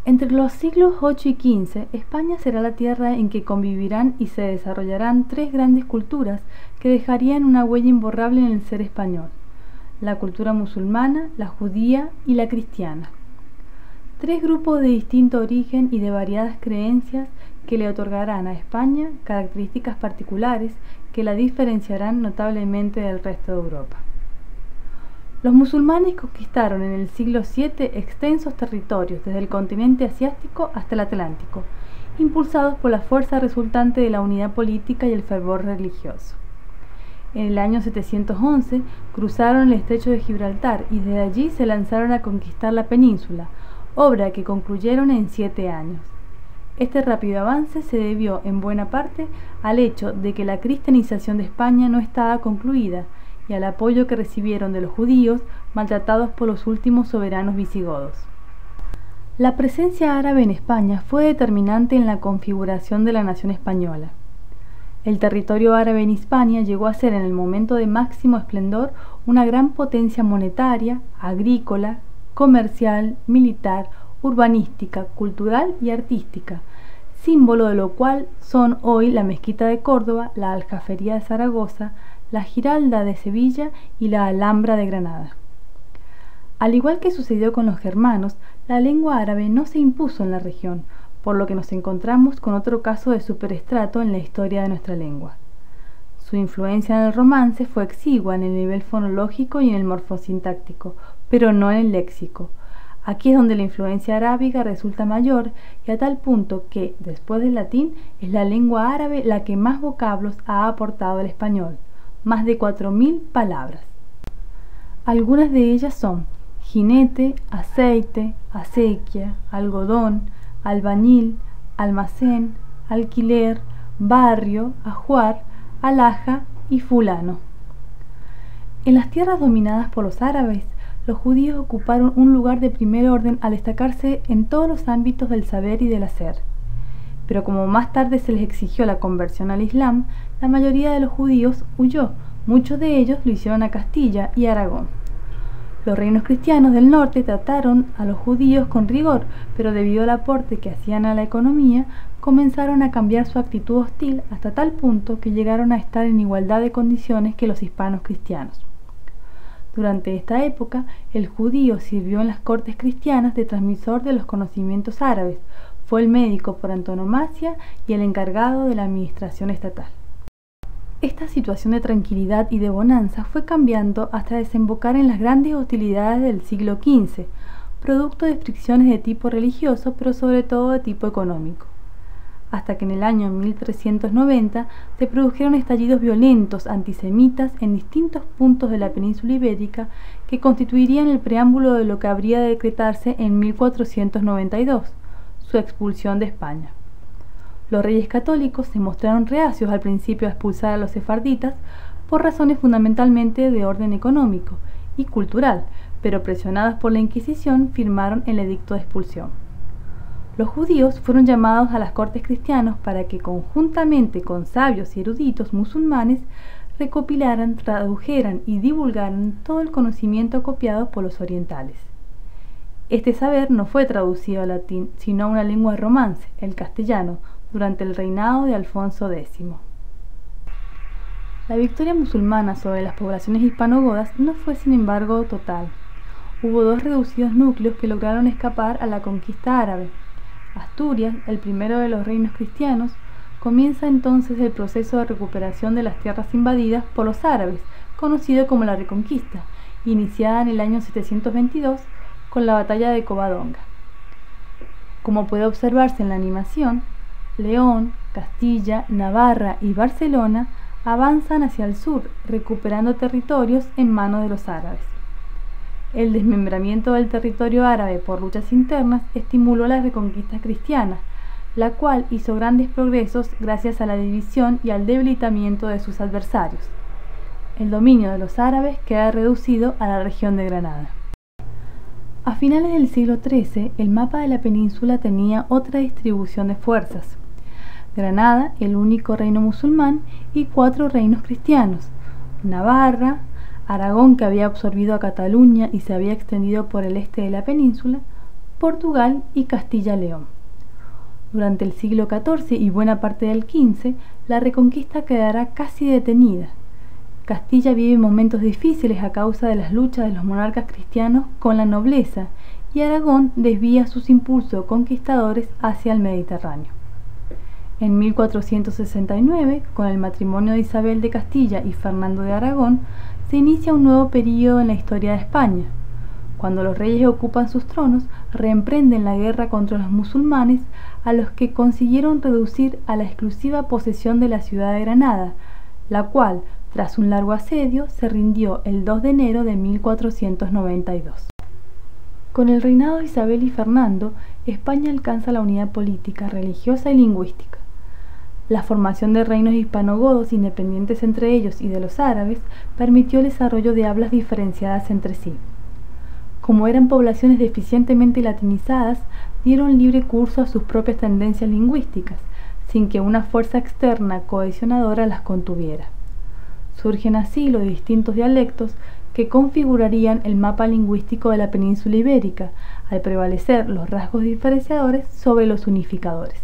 Entre los siglos VIII y XV, España será la tierra en que convivirán y se desarrollarán tres grandes culturas que dejarían una huella imborrable en el ser español: la cultura musulmana, la judía y la cristiana. Tres grupos de distinto origen y de variadas creencias que le otorgarán a España características particulares que la diferenciarán notablemente del resto de Europa. Los musulmanes conquistaron en el siglo VII extensos territorios desde el continente asiático hasta el Atlántico, impulsados por la fuerza resultante de la unidad política y el fervor religioso. En el año 711 cruzaron el estrecho de Gibraltar y desde allí se lanzaron a conquistar la península, obra que concluyeron en 7 años. Este rápido avance se debió en buena parte al hecho de que la cristianización de España no estaba concluida y al apoyo que recibieron de los judíos maltratados por los últimos soberanos visigodos. La presencia árabe en España fue determinante en la configuración de la nación española. El territorio árabe en Hispania llegó a ser en el momento de máximo esplendor una gran potencia monetaria, agrícola, comercial, militar, urbanística, cultural y artística, símbolo de lo cual son hoy la Mezquita de Córdoba, la Aljafería de Zaragoza, la Giralda de Sevilla y la Alhambra de Granada. Al igual que sucedió con los germanos, la lengua árabe no se impuso en la región, por lo que nos encontramos con otro caso de superestrato en la historia de nuestra lengua. Su influencia en el romance fue exigua en el nivel fonológico y en el morfosintáctico, pero no en el léxico. Aquí es donde la influencia arábiga resulta mayor y a tal punto que, después del latín, es la lengua árabe la que más vocablos ha aportado al español, más de 4000 palabras. Algunas de ellas son jinete, aceite, acequia, algodón, albañil, almacén, alquiler, barrio, ajuar, alhaja y fulano. En las tierras dominadas por los árabes, los judíos ocuparon un lugar de primer orden al destacarse en todos los ámbitos del saber y del hacer. Pero como más tarde se les exigió la conversión al Islam, la mayoría de los judíos huyó. Muchos de ellos lo hicieron a Castilla y Aragón. Los reinos cristianos del norte trataron a los judíos con rigor, pero debido al aporte que hacían a la economía, comenzaron a cambiar su actitud hostil hasta tal punto que llegaron a estar en igualdad de condiciones que los hispanos cristianos. Durante esta época, el judío sirvió en las cortes cristianas de transmisor de los conocimientos árabes, fue el médico por antonomasia y el encargado de la administración estatal. Esta situación de tranquilidad y de bonanza fue cambiando hasta desembocar en las grandes hostilidades del siglo XV, producto de fricciones de tipo religioso, pero sobre todo de tipo económico. Hasta que en el año 1390 se produjeron estallidos violentos antisemitas en distintos puntos de la península ibérica que constituirían el preámbulo de lo que habría de decretarse en 1492, su expulsión de España. Los reyes católicos se mostraron reacios al principio a expulsar a los sefarditas por razones fundamentalmente de orden económico y cultural, pero presionados por la Inquisición firmaron el edicto de expulsión. Los judíos fueron llamados a las cortes cristianas para que, conjuntamente con sabios y eruditos musulmanes, recopilaran, tradujeran y divulgaran todo el conocimiento copiado por los orientales. Este saber no fue traducido al latín, sino a una lengua de romance, el castellano, durante el reinado de Alfonso X. La victoria musulmana sobre las poblaciones hispanogodas no fue, sin embargo, total. Hubo 2 reducidos núcleos que lograron escapar a la conquista árabe. Asturias, el primero de los reinos cristianos, comienza entonces el proceso de recuperación de las tierras invadidas por los árabes, conocido como la Reconquista, iniciada en el año 722 con la batalla de Covadonga. Como puede observarse en la animación, León, Castilla, Navarra y Barcelona avanzan hacia el sur, recuperando territorios en manos de los árabes. El desmembramiento del territorio árabe por luchas internas estimuló la reconquista cristiana, la cual hizo grandes progresos gracias a la división y al debilitamiento de sus adversarios. El dominio de los árabes queda reducido a la región de Granada. A finales del siglo XIII, el mapa de la península tenía otra distribución de fuerzas. Granada, el único reino musulmán, y 4 reinos cristianos: Navarra, Aragón, que había absorbido a Cataluña y se había extendido por el este de la península, Portugal y Castilla-León. Durante el siglo XIV y buena parte del XV, la reconquista quedará casi detenida. Castilla vive momentos difíciles a causa de las luchas de los monarcas cristianos con la nobleza, y Aragón desvía sus impulsos conquistadores hacia el Mediterráneo. En 1469, con el matrimonio de Isabel de Castilla y Fernando de Aragón, se inicia un nuevo período en la historia de España. Cuando los reyes ocupan sus tronos, reemprenden la guerra contra los musulmanes, a los que consiguieron reducir a la exclusiva posesión de la ciudad de Granada, la cual, tras un largo asedio, se rindió el 2 de enero de 1492. Con el reinado de Isabel y Fernando, España alcanza la unidad política, religiosa y lingüística. La formación de reinos hispanogodos independientes entre ellos y de los árabes permitió el desarrollo de hablas diferenciadas entre sí. Como eran poblaciones deficientemente latinizadas, dieron libre curso a sus propias tendencias lingüísticas, sin que una fuerza externa cohesionadora las contuviera. Surgen así los distintos dialectos que configurarían el mapa lingüístico de la península ibérica, al prevalecer los rasgos diferenciadores sobre los unificadores.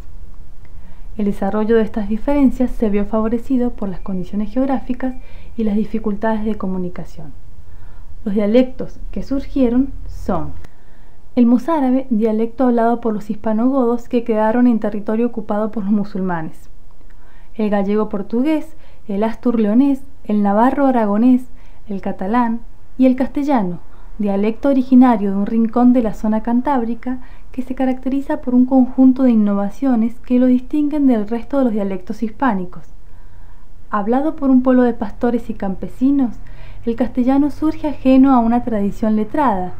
El desarrollo de estas diferencias se vio favorecido por las condiciones geográficas y las dificultades de comunicación. Los dialectos que surgieron son el mozárabe, dialecto hablado por los hispanogodos que quedaron en territorio ocupado por los musulmanes; el gallego-portugués, el astur-leonés, el navarro-aragonés, el catalán y el castellano, dialecto originario de un rincón de la zona cantábrica que se caracteriza por un conjunto de innovaciones que lo distinguen del resto de los dialectos hispánicos. Hablado por un pueblo de pastores y campesinos, el castellano surge ajeno a una tradición letrada,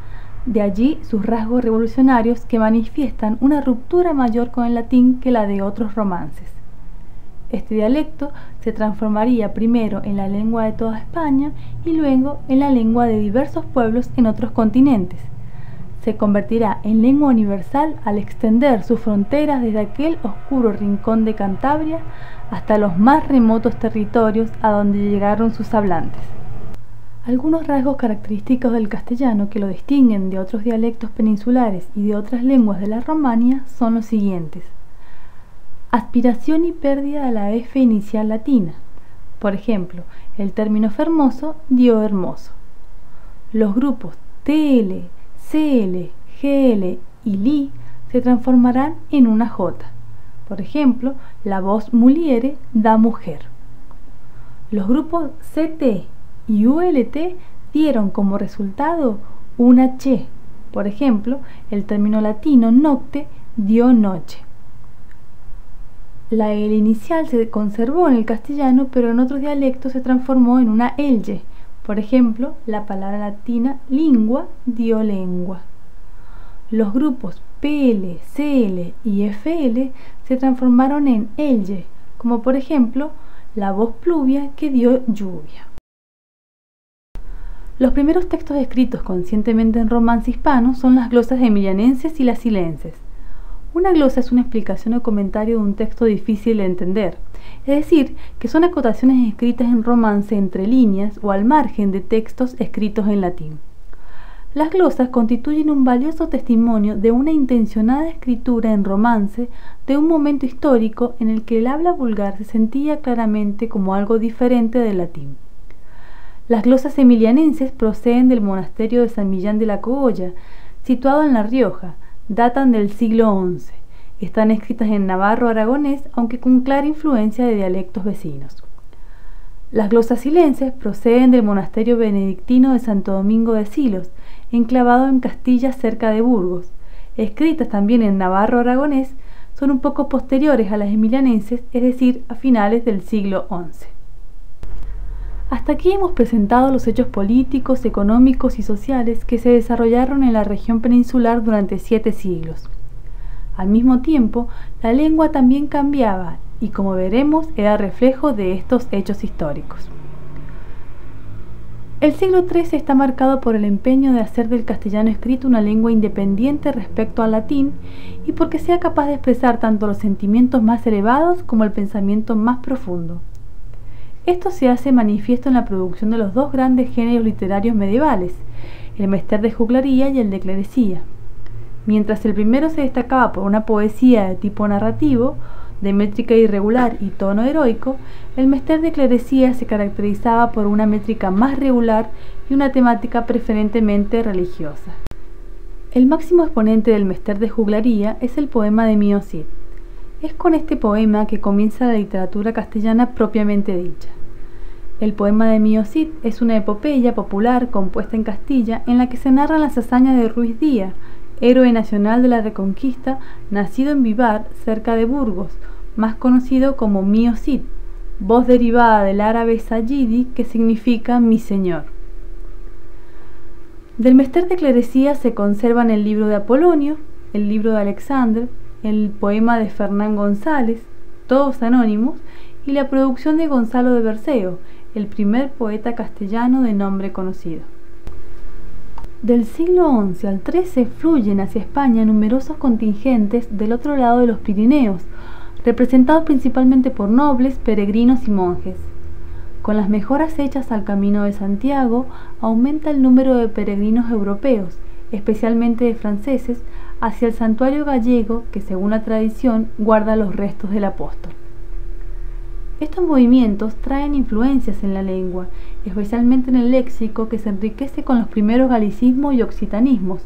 de allí sus rasgos revolucionarios que manifiestan una ruptura mayor con el latín que la de otros romances. Este dialecto se transformaría primero en la lengua de toda España y luego en la lengua de diversos pueblos en otros continentes. Se convertirá en lengua universal al extender sus fronteras desde aquel oscuro rincón de Cantabria hasta los más remotos territorios a donde llegaron sus hablantes. Algunos rasgos característicos del castellano que lo distinguen de otros dialectos peninsulares y de otras lenguas de la Romania son los siguientes: aspiración y pérdida de la F inicial latina. Por ejemplo, el término fermoso dio hermoso. Los grupos TL, CL, GL y LI se transformarán en una J. Por ejemplo, la voz muliere da mujer. Los grupos CT y ULT dieron como resultado una Ch. Por ejemplo, el término latino nocte dio noche. La L inicial se conservó en el castellano, pero en otros dialectos se transformó en una Lye. Por ejemplo, la palabra latina lingua dio lengua. Los grupos PL, CL y FL se transformaron en Lye, como por ejemplo, la voz pluvia que dio lluvia. Los primeros textos escritos conscientemente en romance hispano son las glosas emilianenses y las silenses. Una glosa es una explicación o comentario de un texto difícil de entender, es decir, que son acotaciones escritas en romance entre líneas o al margen de textos escritos en latín. Las glosas constituyen un valioso testimonio de una intencionada escritura en romance de un momento histórico en el que el habla vulgar se sentía claramente como algo diferente del latín. Las glosas emilianenses proceden del monasterio de San Millán de la Cogolla, situado en La Rioja. Datan del siglo XI. Están escritas en navarro-aragonés, aunque con clara influencia de dialectos vecinos. Las glosas silenses proceden del monasterio benedictino de Santo Domingo de Silos, enclavado en Castilla cerca de Burgos. Escritas también en navarro-aragonés, son un poco posteriores a las emilianenses, es decir, a finales del siglo XI. Hasta aquí hemos presentado los hechos políticos, económicos y sociales que se desarrollaron en la región peninsular durante 7 siglos. Al mismo tiempo, la lengua también cambiaba y, como veremos, era reflejo de estos hechos históricos. El siglo XIII está marcado por el empeño de hacer del castellano escrito una lengua independiente respecto al latín y porque sea capaz de expresar tanto los sentimientos más elevados como el pensamiento más profundo. Esto se hace manifiesto en la producción de los dos grandes géneros literarios medievales, el menester de juglaría y el de clerecía. Mientras el primero se destacaba por una poesía de tipo narrativo, de métrica irregular y tono heroico, el Mester de Clerecía se caracterizaba por una métrica más regular y una temática preferentemente religiosa. El máximo exponente del Mester de Juglaría es el poema de Mío Cid. Es con este poema que comienza la literatura castellana propiamente dicha. El poema de Mío Cid es una epopeya popular compuesta en Castilla en la que se narran las hazañas de Ruiz Díaz, héroe nacional de la Reconquista, nacido en Vivar, cerca de Burgos, más conocido como Mío Cid, voz derivada del árabe Sayyidi, que significa mi señor. Del Mester de Clerecía se conservan el libro de Apolonio, el libro de Alexandre, el poema de Fernán González, todos anónimos, y la producción de Gonzalo de Berceo, el primer poeta castellano de nombre conocido. Del siglo XI al XIII fluyen hacia España numerosos contingentes del otro lado de los Pirineos, representados principalmente por nobles, peregrinos y monjes. Con las mejoras hechas al Camino de Santiago, aumenta el número de peregrinos europeos, especialmente de franceses, hacia el santuario gallego que, según la tradición, guarda los restos del apóstol. Estos movimientos traen influencias en la lengua, especialmente en el léxico, que se enriquece con los primeros galicismos y occitanismos,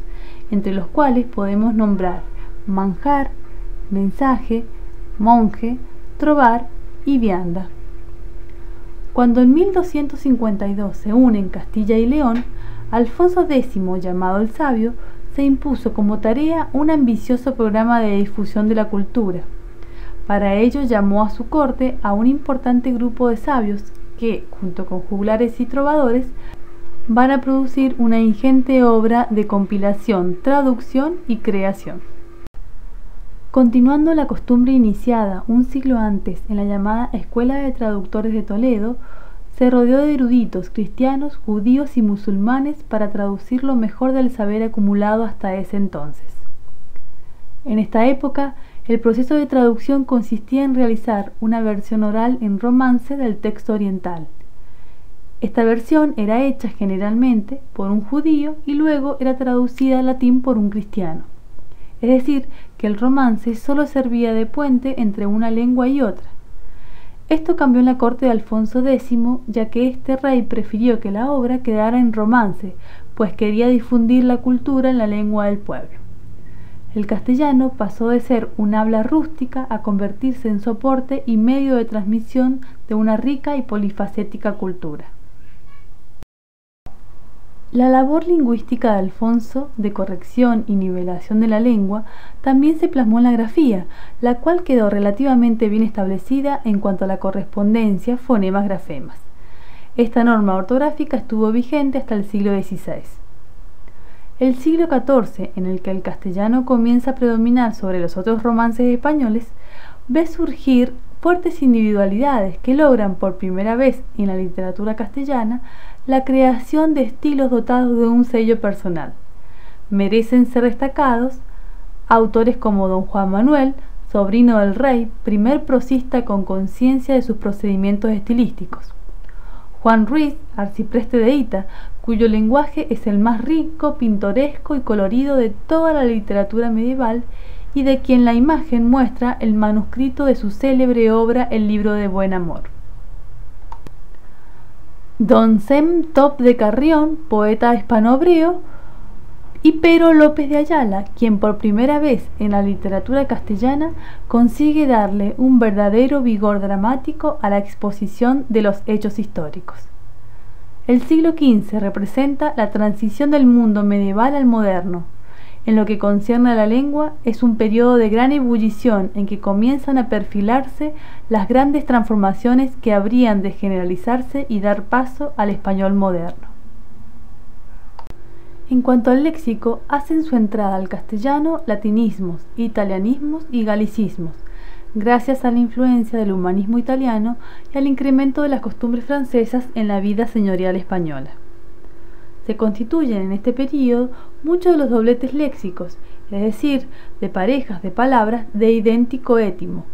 entre los cuales podemos nombrar manjar, mensaje, monje, trobar y vianda. Cuando en 1252 se unen Castilla y León, Alfonso X, llamado el Sabio, se impuso como tarea un ambicioso programa de difusión de la cultura. Para ello llamó a su corte a un importante grupo de sabios que, junto con juglares y trovadores, van a producir una ingente obra de compilación, traducción y creación. Continuando la costumbre iniciada un siglo antes en la llamada Escuela de Traductores de Toledo, se rodeó de eruditos cristianos, judíos y musulmanes para traducir lo mejor del saber acumulado hasta ese entonces. En esta época, el proceso de traducción consistía en realizar una versión oral en romance del texto oriental. Esta versión era hecha generalmente por un judío y luego era traducida al latín por un cristiano. Es decir, que el romance solo servía de puente entre una lengua y otra. Esto cambió en la corte de Alfonso X, ya que este rey prefirió que la obra quedara en romance, pues quería difundir la cultura en la lengua del pueblo. El castellano pasó de ser un habla rústica a convertirse en soporte y medio de transmisión de una rica y polifacética cultura. La labor lingüística de Alfonso, de corrección y nivelación de la lengua, también se plasmó en la grafía, la cual quedó relativamente bien establecida en cuanto a la correspondencia fonemas-grafemas. Esta norma ortográfica estuvo vigente hasta el siglo XVI. El siglo XIV, en el que el castellano comienza a predominar sobre los otros romances españoles, ve surgir fuertes individualidades que logran por primera vez en la literatura castellana la creación de estilos dotados de un sello personal. Merecen ser destacados autores como don Juan Manuel, sobrino del rey, primer prosista con conciencia de sus procedimientos estilísticos; Juan Ruiz, arcipreste de Hita, cuyo lenguaje es el más rico, pintoresco y colorido de toda la literatura medieval y de quien la imagen muestra el manuscrito de su célebre obra El libro de buen amor; don Sem Top de Carrión, poeta hispano-hebreo; y Pero López de Ayala, quien por primera vez en la literatura castellana consigue darle un verdadero vigor dramático a la exposición de los hechos históricos. El siglo XV representa la transición del mundo medieval al moderno. En lo que concierne a la lengua, es un periodo de gran ebullición en que comienzan a perfilarse las grandes transformaciones que habrían de generalizarse y dar paso al español moderno. En cuanto al léxico, hacen su entrada al castellano latinismos, italianismos y galicismos, gracias a la influencia del humanismo italiano y al incremento de las costumbres francesas en la vida señorial española. Se constituyen en este período muchos de los dobletes léxicos, es decir, de parejas de palabras de idéntico étimo,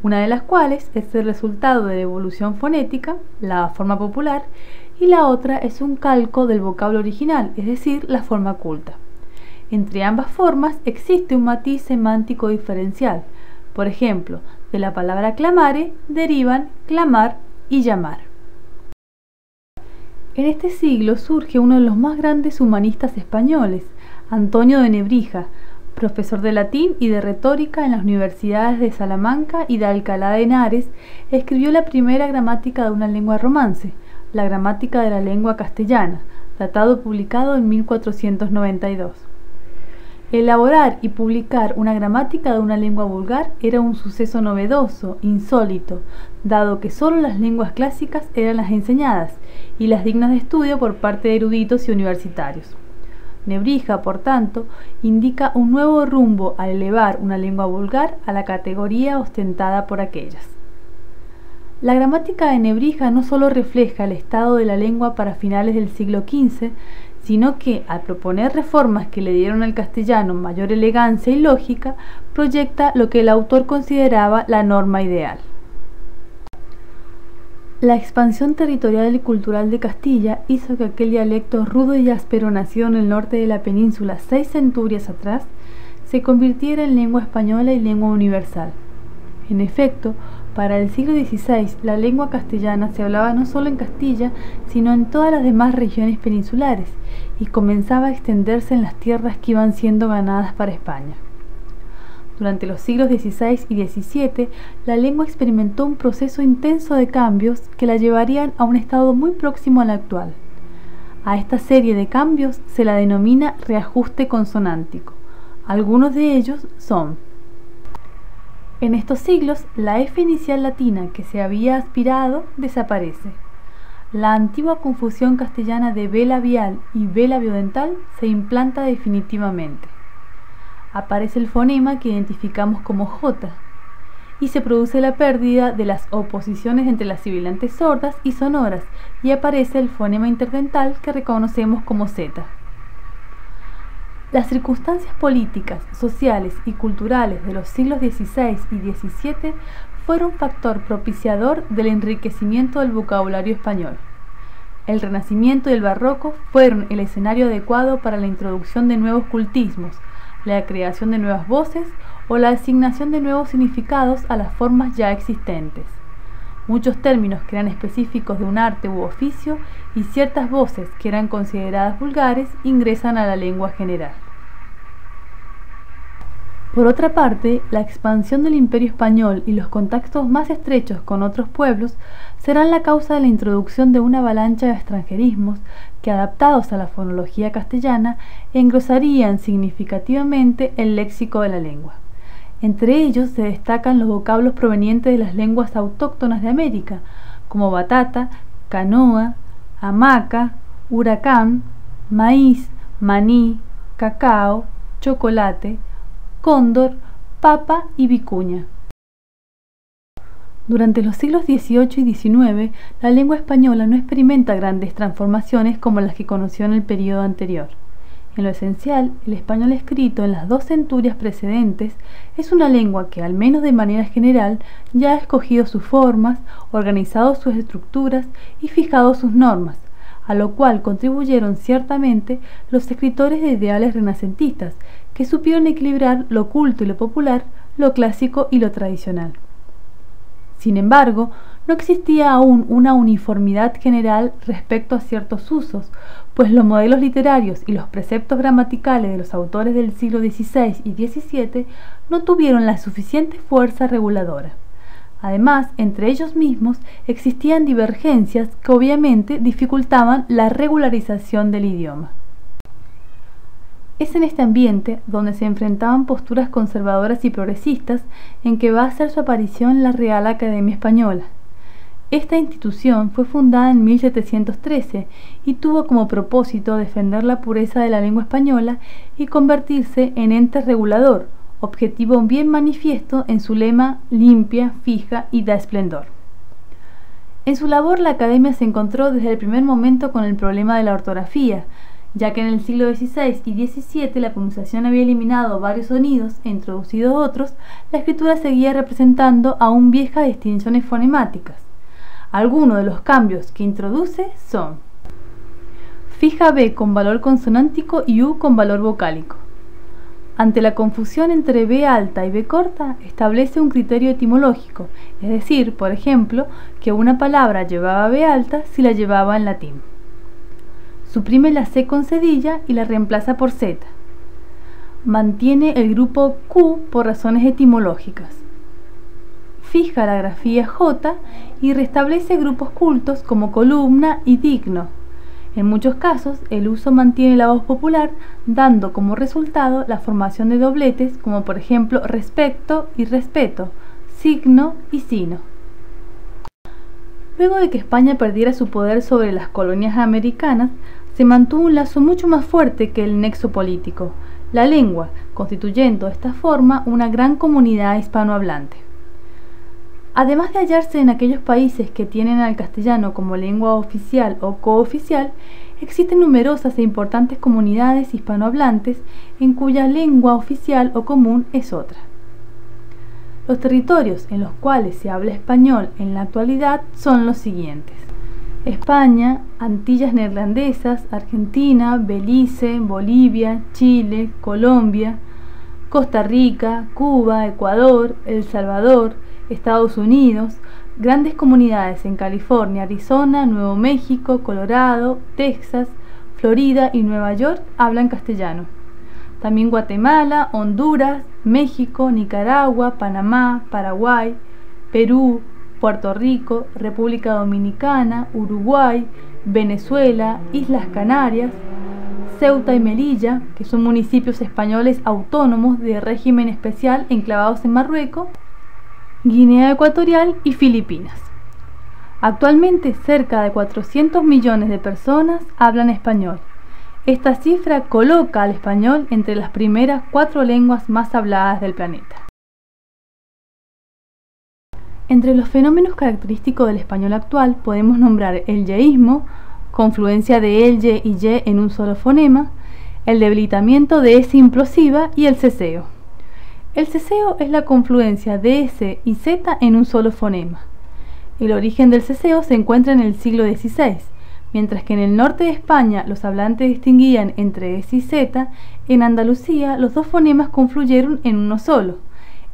una de las cuales es el resultado de la evolución fonética, la forma popular, y la otra es un calco del vocablo original, es decir, la forma culta. Entre ambas formas existe un matiz semántico diferencial. Por ejemplo, de la palabra clamare derivan clamar y llamar. En este siglo surge uno de los más grandes humanistas españoles, Antonio de Nebrija, profesor de latín y de retórica en las universidades de Salamanca y de Alcalá de Henares. Escribió la primera gramática de una lengua romance, la Gramática de la Lengua Castellana, datado y publicado en 1492. Elaborar y publicar una gramática de una lengua vulgar era un suceso novedoso, insólito, dado que solo las lenguas clásicas eran las enseñadas y las dignas de estudio por parte de eruditos y universitarios. Nebrija, por tanto, indica un nuevo rumbo al elevar una lengua vulgar a la categoría ostentada por aquellas. La gramática de Nebrija no solo refleja el estado de la lengua para finales del siglo XV, sino que, al proponer reformas que le dieron al castellano mayor elegancia y lógica, proyecta lo que el autor consideraba la norma ideal. La expansión territorial y cultural de Castilla hizo que aquel dialecto rudo y áspero nacido en el norte de la península 6 centurias atrás se convirtiera en lengua española y lengua universal. En efecto, para el siglo XVI la lengua castellana se hablaba no solo en Castilla, sino en todas las demás regiones peninsulares, y comenzaba a extenderse en las tierras que iban siendo ganadas para España. Durante los siglos XVI y XVII, la lengua experimentó un proceso intenso de cambios que la llevarían a un estado muy próximo al actual. A esta serie de cambios se la denomina reajuste consonántico. Algunos de ellos son: en estos siglos, la F inicial latina que se había aspirado desaparece. La antigua confusión castellana de B labial y B labiodental se implanta definitivamente. Aparece el fonema que identificamos como J, y se produce la pérdida de las oposiciones entre las sibilantes sordas y sonoras, y aparece el fonema interdental que reconocemos como Z. Las circunstancias políticas, sociales y culturales de los siglos XVI y XVII fueron factor propiciador del enriquecimiento del vocabulario español. El Renacimiento y el Barroco fueron el escenario adecuado para la introducción de nuevos cultismos, la creación de nuevas voces o la asignación de nuevos significados a las formas ya existentes. Muchos términos que eran específicos de un arte u oficio y ciertas voces que eran consideradas vulgares ingresan a la lengua general. Por otra parte, la expansión del Imperio Español y los contactos más estrechos con otros pueblos serán la causa de la introducción de una avalancha de extranjerismos que, adaptados a la fonología castellana, engrosarían significativamente el léxico de la lengua. Entre ellos se destacan los vocablos provenientes de las lenguas autóctonas de América, como batata, canoa, hamaca, huracán, maíz, maní, cacao, chocolate, cóndor, papa y vicuña. Durante los siglos XVIII y XIX, la lengua española no experimenta grandes transformaciones como las que conoció en el período anterior. En lo esencial, el español escrito en las 2 centurias precedentes es una lengua que, al menos de manera general, ya ha escogido sus formas, organizado sus estructuras y fijado sus normas, a lo cual contribuyeron ciertamente los escritores de ideales renacentistas, que supieron equilibrar lo culto y lo popular, lo clásico y lo tradicional. Sin embargo, no existía aún una uniformidad general respecto a ciertos usos, pues los modelos literarios y los preceptos gramaticales de los autores del siglo XVI y XVII no tuvieron la suficiente fuerza reguladora. Además, entre ellos mismos existían divergencias que obviamente dificultaban la regularización del idioma. Es en este ambiente donde se enfrentaban posturas conservadoras y progresistas en que va a hacer su aparición la Real Academia Española. Esta institución fue fundada en 1713 y tuvo como propósito defender la pureza de la lengua española y convertirse en ente regulador, objetivo bien manifiesto en su lema limpia, fija y da esplendor. En su labor la Academia se encontró desde el primer momento con el problema de la ortografía, ya que en el siglo XVI y XVII la pronunciación había eliminado varios sonidos e introducido otros, la escritura seguía representando aún viejas distinciones fonemáticas. Algunos de los cambios que introduce son: fija B con valor consonántico y U con valor vocálico. Ante la confusión entre B alta y B corta, establece un criterio etimológico, es decir, por ejemplo, que una palabra llevaba B alta si la llevaba en latín. Suprime la C con cedilla y la reemplaza por Z. Mantiene el grupo Q por razones etimológicas. Fija la grafía J y restablece grupos cultos como columna y digno. En muchos casos, el uso mantiene la voz popular, dando como resultado la formación de dobletes como por ejemplo respecto y respeto, signo y sino. Luego de que España perdiera su poder sobre las colonias americanas, se mantuvo un lazo mucho más fuerte que el nexo político, la lengua, constituyendo de esta forma una gran comunidad hispanohablante. Además de hallarse en aquellos países que tienen al castellano como lengua oficial o cooficial, existen numerosas e importantes comunidades hispanohablantes en cuya lengua oficial o común es otra. Los territorios en los cuales se habla español en la actualidad son los siguientes: España, Antillas Neerlandesas, Argentina, Belice, Bolivia, Chile, Colombia, Costa Rica, Cuba, Ecuador, El Salvador, Estados Unidos, grandes comunidades en California, Arizona, Nuevo México, Colorado, Texas, Florida y Nueva York hablan castellano. También Guatemala, Honduras, México, Nicaragua, Panamá, Paraguay, Perú, Puerto Rico, República Dominicana, Uruguay, Venezuela, Islas Canarias, Ceuta y Melilla, que son municipios españoles autónomos de régimen especial enclavados en Marruecos, Guinea Ecuatorial y Filipinas. Actualmente cerca de 400 millones de personas hablan español. Esta cifra coloca al español entre las primeras 4 lenguas más habladas del planeta. Entre los fenómenos característicos del español actual podemos nombrar el yeísmo, confluencia de el, ye y ye en un solo fonema, el debilitamiento de S implosiva y el ceseo. El ceseo es la confluencia de S y Z en un solo fonema. El origen del ceseo se encuentra en el siglo XVI. Mientras que en el norte de España los hablantes distinguían entre S y Z, en Andalucía los dos fonemas confluyeron en uno solo.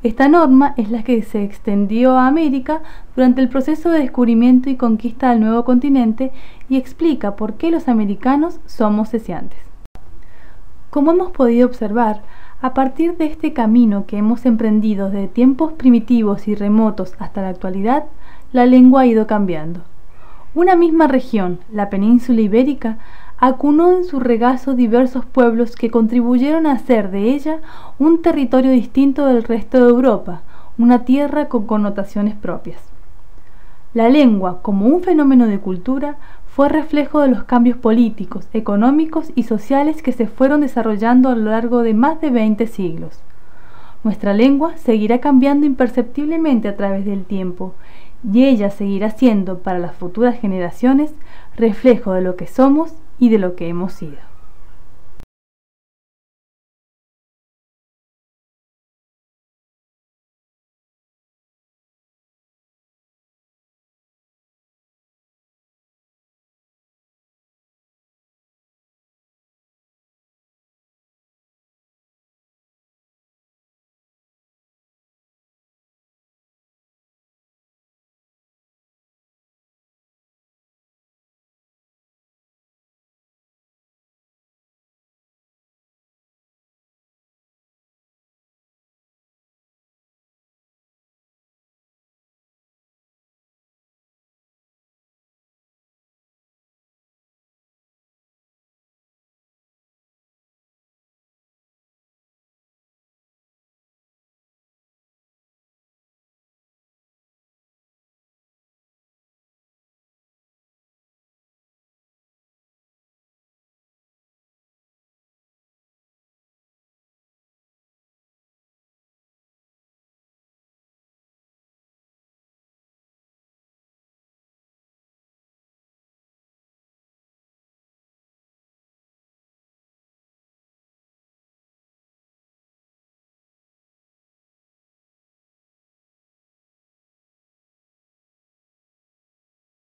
Esta norma es la que se extendió a América durante el proceso de descubrimiento y conquista del nuevo continente y explica por qué los americanos somos ceceantes. Como hemos podido observar, a partir de este camino que hemos emprendido desde tiempos primitivos y remotos hasta la actualidad, la lengua ha ido cambiando. Una misma región, la península ibérica, acunó en su regazo diversos pueblos que contribuyeron a hacer de ella un territorio distinto del resto de Europa, una tierra con connotaciones propias. La lengua, como un fenómeno de cultura, fue reflejo de los cambios políticos, económicos y sociales que se fueron desarrollando a lo largo de más de 20 siglos. Nuestra lengua seguirá cambiando imperceptiblemente a través del tiempo, y ella seguirá siendo para las futuras generaciones reflejo de lo que somos y de lo que hemos sido.